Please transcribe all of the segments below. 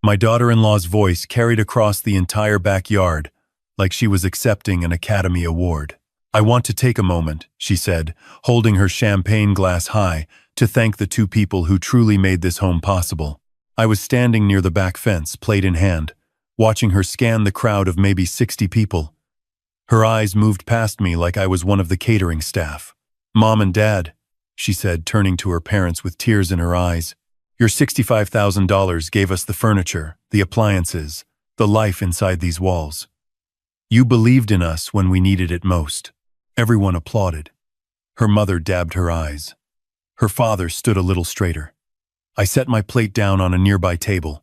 My daughter-in-law's voice carried across the entire backyard, like she was accepting an Academy Award. "I want to take a moment," she said, holding her champagne glass high, "to thank the two people who truly made this home possible." I was standing near the back fence, plate in hand, watching her scan the crowd of maybe 60 people. Her eyes moved past me like I was one of the catering staff. "Mom and Dad," she said, turning to her parents with tears in her eyes, "your $65,000 gave us the furniture, the appliances, the life inside these walls. You believed in us when we needed it most." Everyone applauded. Her mother dabbed her eyes. Her father stood a little straighter. I set my plate down on a nearby table.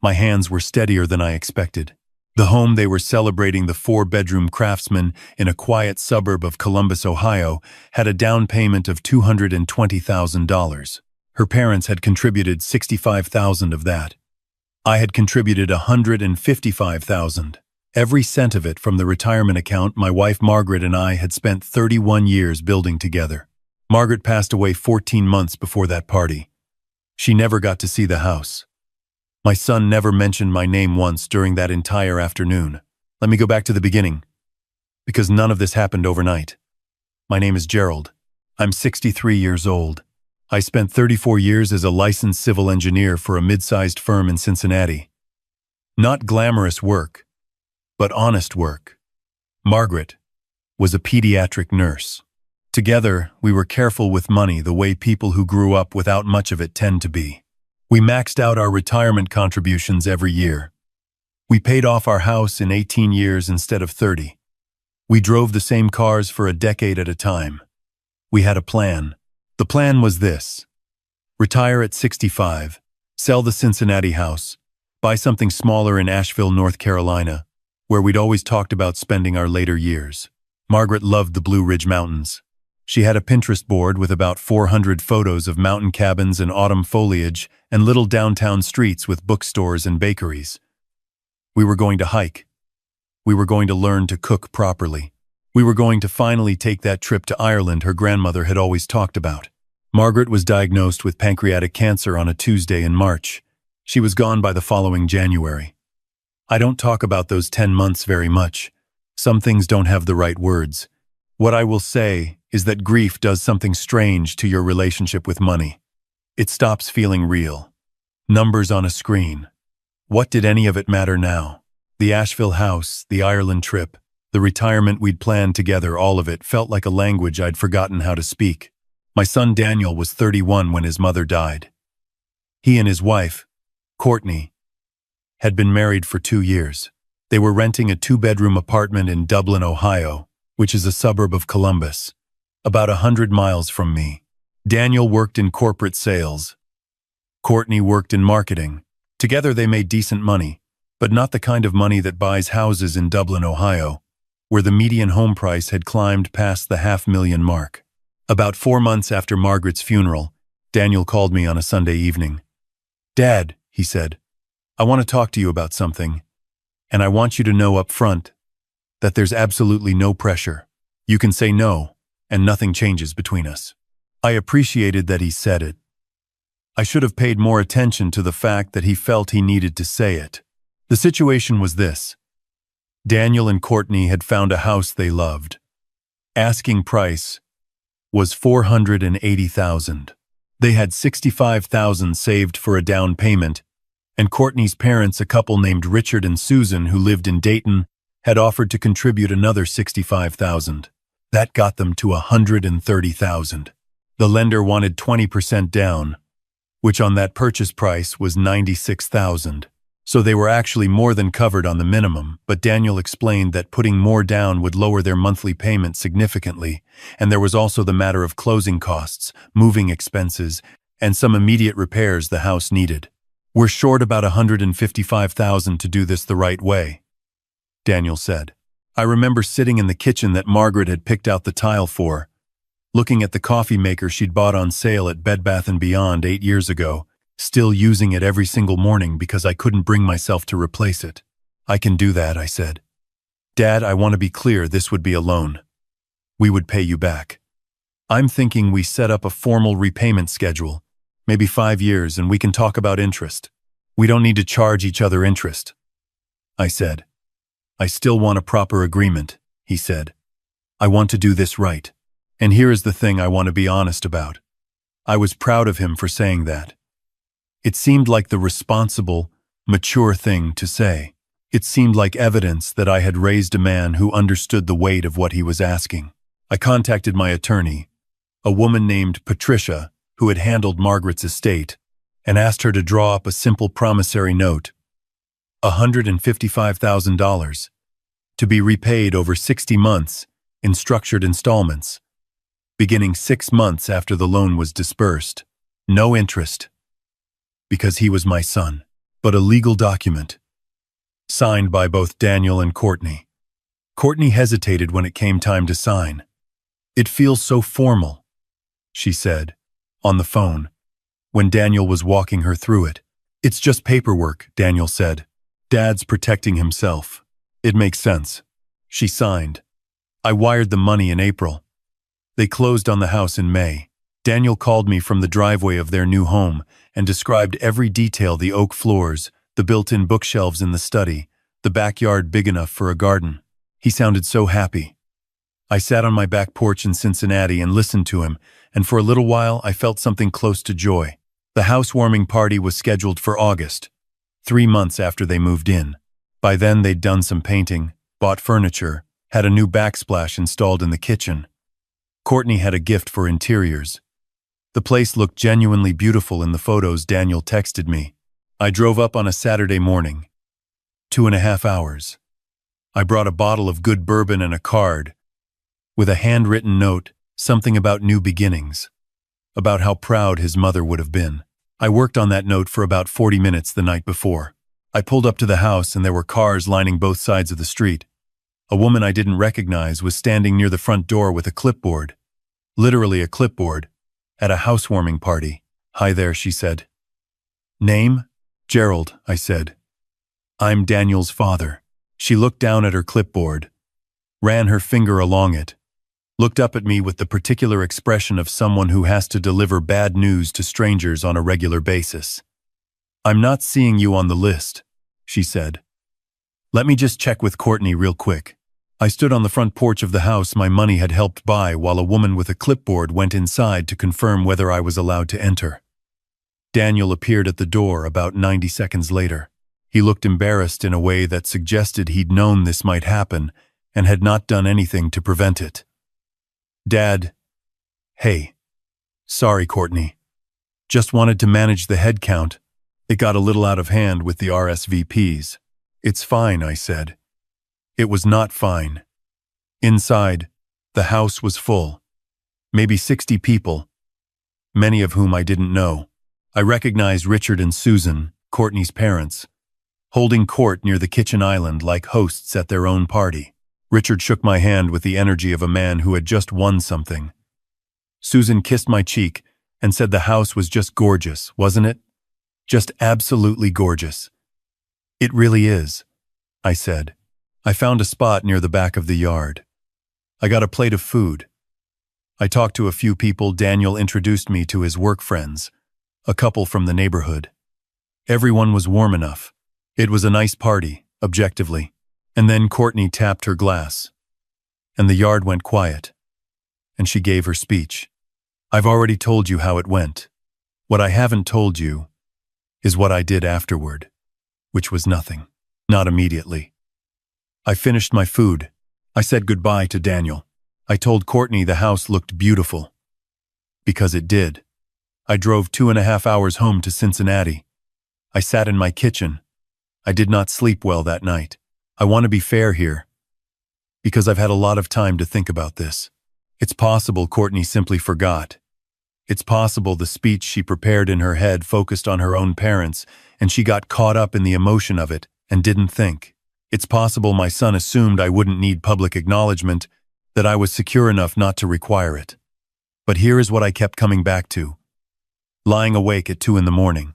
My hands were steadier than I expected. The home they were celebrating, the 4-bedroom Craftsman in a quiet suburb of Columbus, Ohio, had a down payment of $220,000. Her parents had contributed $65,000 of that. I had contributed $155,000. Every cent of it from the retirement account my wife Margaret and I had spent 31 years building together. Margaret passed away 14 months before that party. She never got to see the house. My son never mentioned my name once during that entire afternoon. Let me go back to the beginning, because none of this happened overnight. My name is Gerald. I'm 63 years old. I spent 34 years as a licensed civil engineer for a mid-sized firm in Cincinnati. Not glamorous work, but honest work. Margaret was a pediatric nurse. Together, we were careful with money the way people who grew up without much of it tend to be. We maxed out our retirement contributions every year. We paid off our house in 18 years instead of 30. We drove the same cars for a decade at a time. We had a plan. The plan was this: retire at 65, sell the Cincinnati house, buy something smaller in Asheville, North Carolina, where we'd always talked about spending our later years. Margaret loved the Blue Ridge Mountains. She had a Pinterest board with about 400 photos of mountain cabins and autumn foliage and little downtown streets with bookstores and bakeries. We were going to hike. We were going to learn to cook properly. We were going to finally take that trip to Ireland her grandmother had always talked about. Margaret was diagnosed with pancreatic cancer on a Tuesday in March. She was gone by the following January. I don't talk about those 10 months very much. Some things don't have the right words. What I will say is that grief does something strange to your relationship with money. It stops feeling real. Numbers on a screen. What did any of it matter now? The Asheville house, the Ireland trip, the retirement we'd planned together, all of it felt like a language I'd forgotten how to speak. My son Daniel was 31 when his mother died. He and his wife, Courtney, had been married for 2 years. They were renting a 2-bedroom apartment in Dublin, Ohio, which is a suburb of Columbus, about 100 miles from me. Daniel worked in corporate sales. Courtney worked in marketing. Together they made decent money, but not the kind of money that buys houses in Dublin, Ohio, where the median home price had climbed past the $500,000 mark. About 4 months after Margaret's funeral, Daniel called me on a Sunday evening. "Dad," he said, "I want to talk to you about something, and I want you to know up front that there's absolutely no pressure. You can say no, and nothing changes between us." I appreciated that he said it. I should have paid more attention to the fact that he felt he needed to say it. The situation was this. Daniel and Courtney had found a house they loved. Asking price was $480,000. They had $65,000 saved for a down payment, and Courtney's parents, a couple named Richard and Susan who lived in Dayton, had offered to contribute another $65,000. That got them to $130,000. The lender wanted 20% down, which on that purchase price was $96,000. So they were actually more than covered on the minimum, but Daniel explained that putting more down would lower their monthly payment significantly, and there was also the matter of closing costs, moving expenses, and some immediate repairs the house needed. "We're short about $155,000 to do this the right way," Daniel said. I remember sitting in the kitchen that Margaret had picked out the tile for, looking at the coffee maker she'd bought on sale at Bed Bath & Beyond 8 years ago, still using it every single morning because I couldn't bring myself to replace it. "I can do that," I said. "Dad, I want to be clear, this would be a loan. We would pay you back. I'm thinking we set up a formal repayment schedule, maybe 5 years, and we can talk about interest." We don't need to charge each other interest, I said. I still want a proper agreement, he said. I want to do this right. And here is the thing I want to be honest about. I was proud of him for saying that. It seemed like the responsible, mature thing to say. It seemed like evidence that I had raised a man who understood the weight of what he was asking. I contacted my attorney, a woman named Patricia, who had handled Margaret's estate, and asked her to draw up a simple promissory note, $155,000, to be repaid over 60 months in structured installments, beginning 6 months after the loan was disbursed. No interest, because he was my son, but a legal document, signed by both Daniel and Courtney. Courtney hesitated when it came time to sign. It feels so formal, she said, on the phone, when Daniel was walking her through it. It's just paperwork, Daniel said. Dad's protecting himself. It makes sense. She signed. I wired the money in April. They closed on the house in May. Daniel called me from the driveway of their new home and described every detail: the oak floors, the built-in bookshelves in the study, the backyard big enough for a garden. He sounded so happy. I sat on my back porch in Cincinnati and listened to him, and for a little while I felt something close to joy. The housewarming party was scheduled for August, 3 months after they moved in. By then they'd done some painting, bought furniture, had a new backsplash installed in the kitchen. Courtney had a gift for interiors. The place looked genuinely beautiful in the photos Daniel texted me. I drove up on a Saturday morning. 2.5 hours. I brought a bottle of good bourbon and a card, with a handwritten note, something about new beginnings, about how proud his mother would have been. I worked on that note for about 40 minutes the night before. I pulled up to the house and there were cars lining both sides of the street. A woman I didn't recognize was standing near the front door with a clipboard. Literally a clipboard. At a housewarming party. Hi there, she said. Name? Gerald, I said. I'm Daniel's father. She looked down at her clipboard, ran her finger along it, looked up at me with the particular expression of someone who has to deliver bad news to strangers on a regular basis. I'm not seeing you on the list, she said. Let me just check with Courtney real quick. I stood on the front porch of the house my money had helped buy while a woman with a clipboard went inside to confirm whether I was allowed to enter. Daniel appeared at the door about 90 seconds later. He looked embarrassed in a way that suggested he'd known this might happen and had not done anything to prevent it. Dad. Hey. Sorry, Courtney. Just wanted to manage the head count. It got a little out of hand with the RSVPs. It's fine, I said. It was not fine. Inside, the house was full. Maybe 60 people, many of whom I didn't know. I recognized Richard and Susan, Courtney's parents, holding court near the kitchen island like hosts at their own party. Richard shook my hand with the energy of a man who had just won something. Susan kissed my cheek and said the house was just gorgeous, wasn't it? Just absolutely gorgeous. It really is, I said. I found a spot near the back of the yard. I got a plate of food. I talked to a few people. Daniel introduced me to his work friends, a couple from the neighborhood. Everyone was warm enough. It was a nice party, objectively. And then Courtney tapped her glass, and the yard went quiet, and she gave her speech. I've already told you how it went. What I haven't told you is what I did afterward, which was nothing. Not immediately. I finished my food. I said goodbye to Daniel. I told Courtney the house looked beautiful. Because it did. I drove 2.5 hours home to Cincinnati. I sat in my kitchen. I did not sleep well that night. I want to be fair here, because I've had a lot of time to think about this. It's possible Courtney simply forgot. It's possible the speech she prepared in her head focused on her own parents, and she got caught up in the emotion of it and didn't think. It's possible my son assumed I wouldn't need public acknowledgement, that I was secure enough not to require it. But here is what I kept coming back to. Lying awake at 2 a.m.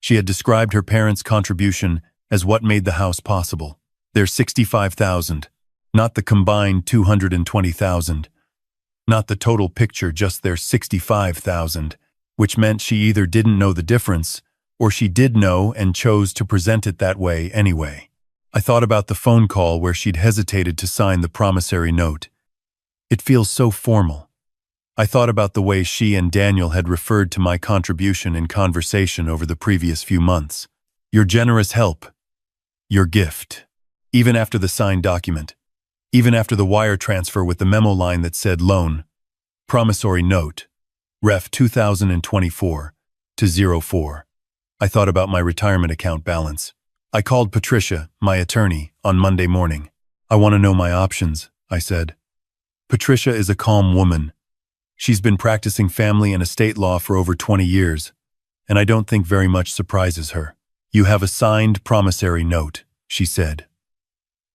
She had described her parents' contribution as what made the house possible. Their $65,000, not the combined $220,000. Not the total picture, just their $65,000, which meant she either didn't know the difference or she did know and chose to present it that way anyway. I thought about the phone call where she'd hesitated to sign the promissory note. It feels so formal. I thought about the way she and Daniel had referred to my contribution in conversation over the previous few months. Your generous help. Your gift. Even after the signed document. Even after the wire transfer with the memo line that said loan. Promissory note. Ref 2024 to 04. I thought about my retirement account balance. I called Patricia, my attorney, on Monday morning. I want to know my options, I said. Patricia is a calm woman. She's been practicing family and estate law for over 20 years, and I don't think very much surprises her. You have a signed promissory note, she said.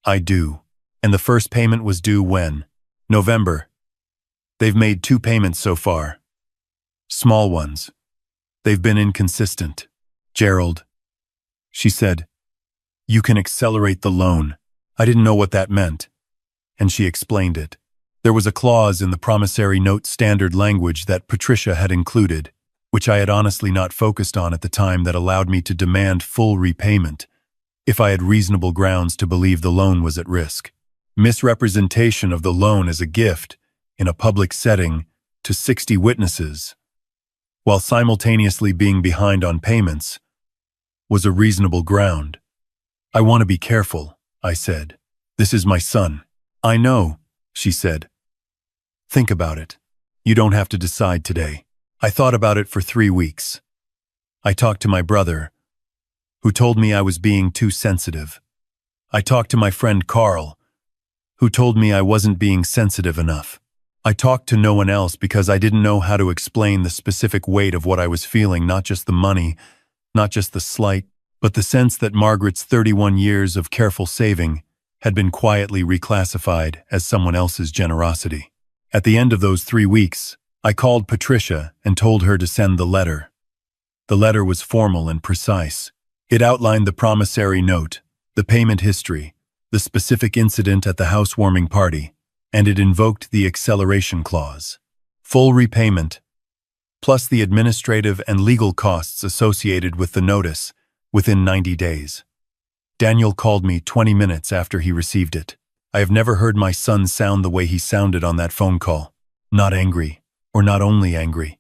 I do. And the first payment was due when? November. They've made 2 payments so far. Small ones. They've been inconsistent. Gerald. She said, you can accelerate the loan. I didn't know what that meant. And she explained it. There was a clause in the promissory note standard language that Patricia had included, which I had honestly not focused on at the time, that allowed me to demand full repayment if I had reasonable grounds to believe the loan was at risk. Misrepresentation of the loan as a gift in a public setting to 60 witnesses, while simultaneously being behind on payments, was a reasonable ground. I want to be careful, I said. This is my son. I know, she said. Think about it. You don't have to decide today. I thought about it for 3 weeks. I talked to my brother, who told me I was being too sensitive. I talked to my friend Carl, who told me I wasn't being sensitive enough. I talked to no one else because I didn't know how to explain the specific weight of what I was feeling, not just the money, not just the slight, but the sense that Margaret's 31 years of careful saving had been quietly reclassified as someone else's generosity. At the end of those 3 weeks, I called Patricia and told her to send the letter. The letter was formal and precise. It outlined the promissory note, the payment history, the specific incident at the housewarming party, and it invoked the acceleration clause. Full repayment, plus the administrative and legal costs associated with the notice, within 90 days. Daniel called me 20 minutes after he received it. I have never heard my son sound the way he sounded on that phone call. Not angry, or not only angry.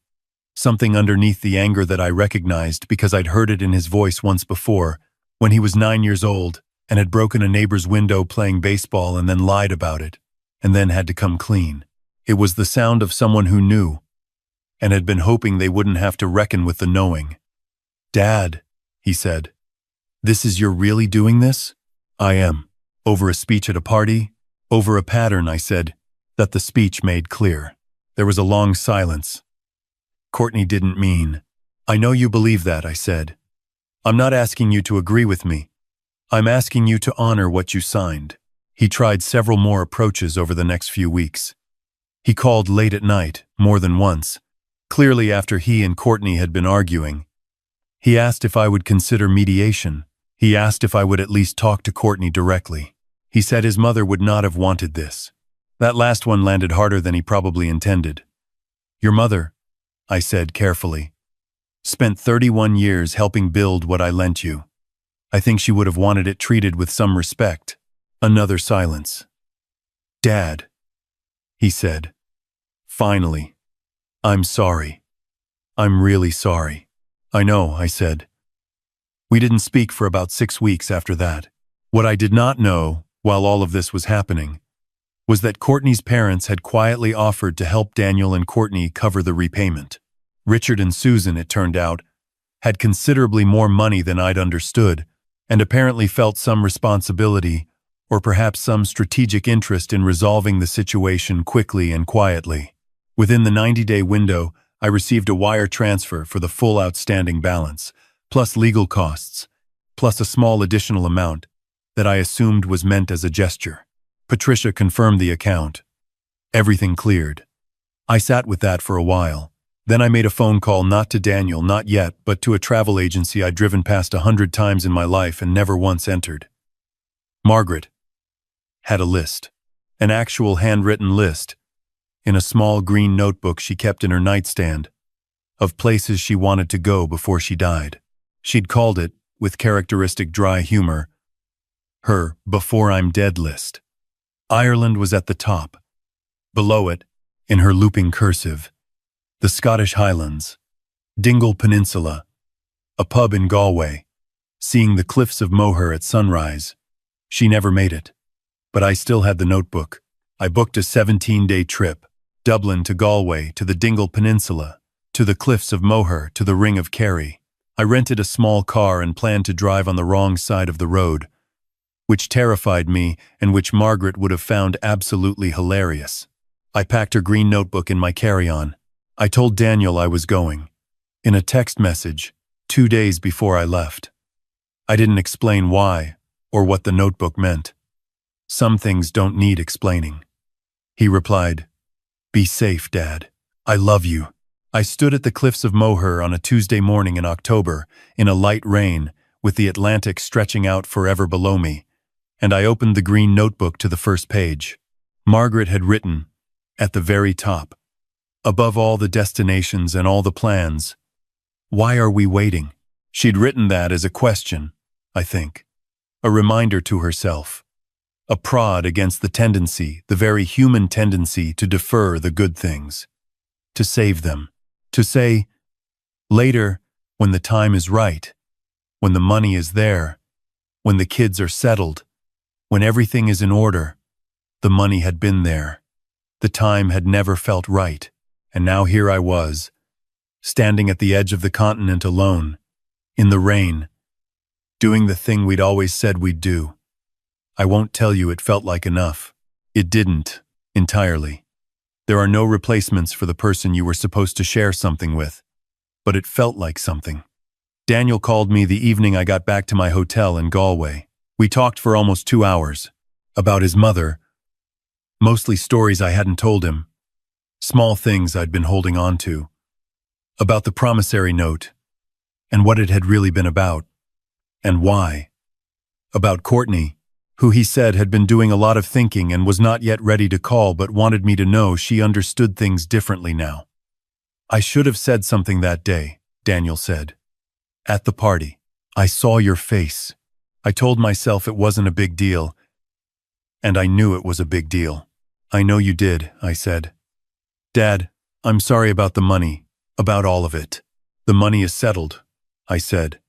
Something underneath the anger that I recognized because I'd heard it in his voice once before, when he was 9 years old and had broken a neighbor's window playing baseball and then lied about it, and then had to come clean. It was the sound of someone who knew, and had been hoping they wouldn't have to reckon with the knowing. Dad, he said, this is you're really doing this? I am. Over a speech at a party? Over a pattern, I said, that the speech made clear. There was a long silence. Courtney didn't mean. I know you believe that, I said. I'm not asking you to agree with me. I'm asking you to honor what you signed. He tried several more approaches over the next few weeks. He called late at night, more than once, clearly after he and Courtney had been arguing. He asked if I would consider mediation. He asked if I would at least talk to Courtney directly. He said his mother would not have wanted this. That last one landed harder than he probably intended. Your mother, I said carefully, spent 31 years helping build what I lent you. I think she would have wanted it treated with some respect. Another silence. Dad, he said. Finally. I'm sorry. I'm really sorry. I know, I said. We didn't speak for about 6 weeks after that. What I did not know, while all of this was happening, was that Courtney's parents had quietly offered to help Daniel and Courtney cover the repayment. Richard and Susan, it turned out, had considerably more money than I'd understood, and apparently felt some responsibility, or perhaps some strategic interest in resolving the situation quickly and quietly. Within the 90-day window, I received a wire transfer for the full outstanding balance, plus legal costs, plus a small additional amount that I assumed was meant as a gesture. Patricia confirmed the account. Everything cleared. I sat with that for a while. Then I made a phone call not to Daniel, not yet, but to a travel agency I'd driven past 100 times in my life and never once entered. Margaret had a list, an actual handwritten list, in a small green notebook she kept in her nightstand, of places she wanted to go before she died. She'd called it, with characteristic dry humor, her "Before I'm Dead" list. Ireland was at the top. Below it, in her looping cursive, the Scottish Highlands, Dingle Peninsula, a pub in Galway, seeing the cliffs of Moher at sunrise. She never made it. But I still had the notebook. I booked a 17-day trip, Dublin to Galway, to the Dingle Peninsula, to the cliffs of Moher, to the Ring of Kerry. I rented a small car and planned to drive on the wrong side of the road, which terrified me and which Margaret would have found absolutely hilarious. I packed her green notebook in my carry-on. I told Daniel I was going, in a text message, 2 days before I left. I didn't explain why or what the notebook meant. Some things don't need explaining. He replied, "Be safe, Dad. I love you." I stood at the cliffs of Moher on a Tuesday morning in October, in a light rain, with the Atlantic stretching out forever below me, and I opened the green notebook to the first page. Margaret had written, at the very top, above all the destinations and all the plans, "Why are we waiting?" She'd written that as a question, I think, a reminder to herself, a prod against the tendency, the very human tendency, to defer the good things, to save them, to say, later, when the time is right, when the money is there, when the kids are settled, when everything is in order. The money had been there. The time had never felt right, and now here I was, standing at the edge of the continent alone, in the rain, doing the thing we'd always said we'd do. I won't tell you it felt like enough. It didn't, entirely. There are no replacements for the person you were supposed to share something with, but it felt like something. Daniel called me the evening I got back to my hotel in Galway. We talked for almost 2 hours, about his mother, mostly stories I hadn't told him, small things I'd been holding on to, about the promissory note, and what it had really been about, and why. About Courtney, who he said had been doing a lot of thinking and was not yet ready to call, but wanted me to know she understood things differently now. "I should have said something that day," Daniel said. "At the party. I saw your face. I told myself it wasn't a big deal, and I knew it was a big deal." "I know you did," I said. "Dad, I'm sorry about the money, about all of it." "The money is settled," I said.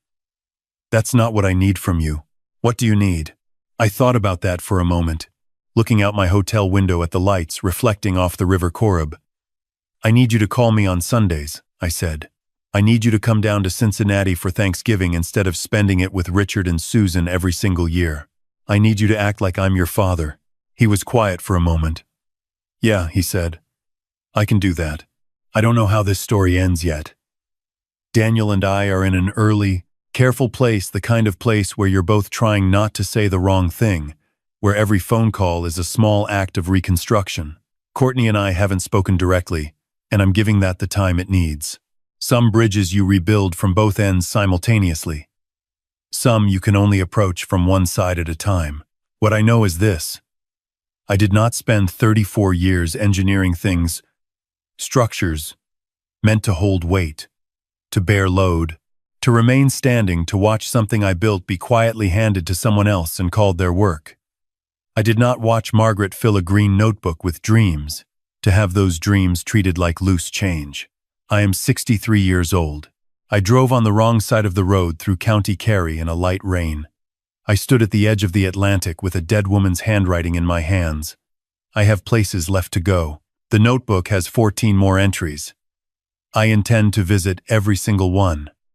"That's not what I need from you. What do you need?" I thought about that for a moment, looking out my hotel window at the lights reflecting off the River Corrib. "I need you to call me on Sundays," I said. "I need you to come down to Cincinnati for Thanksgiving instead of spending it with Richard and Susan every single year. I need you to act like I'm your father." He was quiet for a moment. "Yeah," he said. "I can do that. I don't know how this story ends yet. Daniel and I are in an early, careful place, the kind of place where you're both trying not to say the wrong thing, where every phone call is a small act of reconstruction. Courtney and I haven't spoken directly, and I'm giving that the time it needs. Some bridges you rebuild from both ends simultaneously. Some you can only approach from one side at a time. What I know is this: I did not spend 34 years engineering things, structures, meant to hold weight, to bear load, to remain standing, to watch something I built be quietly handed to someone else and called their work. I did not watch Margaret fill a green notebook with dreams, to have those dreams treated like loose change. I am 63 years old. I drove on the wrong side of the road through County Kerry in a light rain. I stood at the edge of the Atlantic with a dead woman's handwriting in my hands. I have places left to go. The notebook has 14 more entries. I intend to visit every single one.